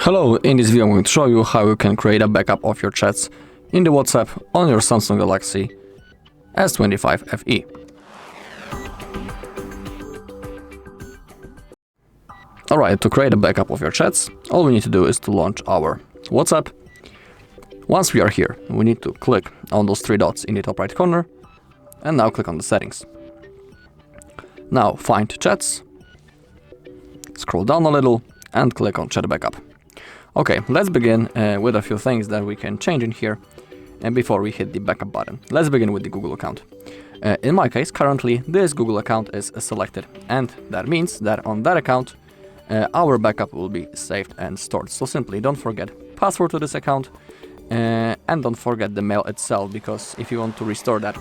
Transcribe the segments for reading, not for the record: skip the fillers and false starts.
Hello, in this video I'm going to show you how you can create a backup of your chats in the WhatsApp on your Samsung Galaxy S25 FE. Alright, to create a backup of your chats, all we need to do is to launch our WhatsApp. Once we are here, we need to click on those three dots in the top right corner, and now click on the settings. Now find chats, scroll down a little, and click on Chat Backup. Okay, let's begin with a few things that we can change in here and before we hit the backup button. Let's begin with the Google account. In my case, currently this Google account is selected, and that means that on that account our backup will be saved and stored. So simply don't forget password to this account and don't forget the mail itself, because if you want to restore that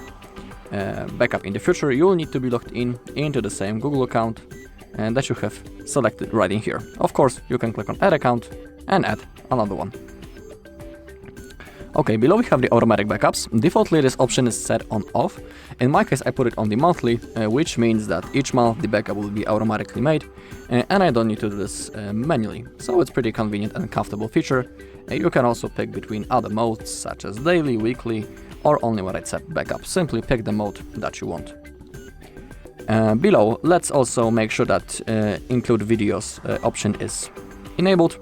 backup in the future, you will need to be logged into the same Google account and that you have selected right in here. Of course, you can click on Add Account and add another one. Okay, below we have the automatic backups. Defaultly this option is set on off. In my case I put it on the monthly, which means that each month the backup will be automatically made and I don't need to do this manually. So it's pretty convenient and comfortable feature. You can also pick between other modes such as daily, weekly or only when it's set backup. Simply pick the mode that you want. Below, let's also make sure that include videos option is enabled.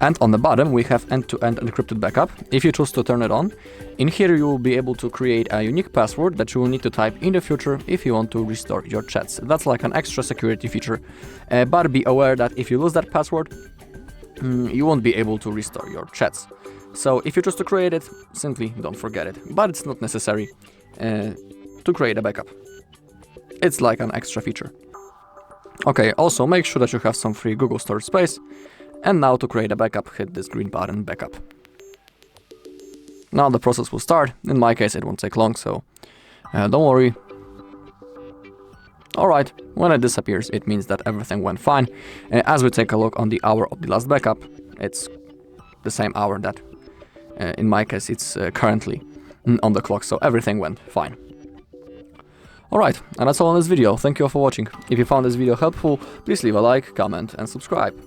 And on the bottom we have end-to-end encrypted backup. If you choose to turn it on, in here you will be able to create a unique password that you will need to type in the future if you want to restore your chats. That's like an extra security feature, but be aware that if you lose that password, you won't be able to restore your chats. So if you choose to create it, simply don't forget it, but it's not necessary to create a backup. It's like an extra feature. Okay, also make sure that you have some free Google storage space. And now to create a backup, hit this green button, Backup. Now the process will start. In my case it won't take long, so don't worry. Alright, when it disappears it means that everything went fine. As we take a look on the hour of the last backup, it's the same hour that in my case it's currently on the clock, so everything went fine. Alright, and that's all in this video. Thank you all for watching. If you found this video helpful, please leave a like, comment and subscribe.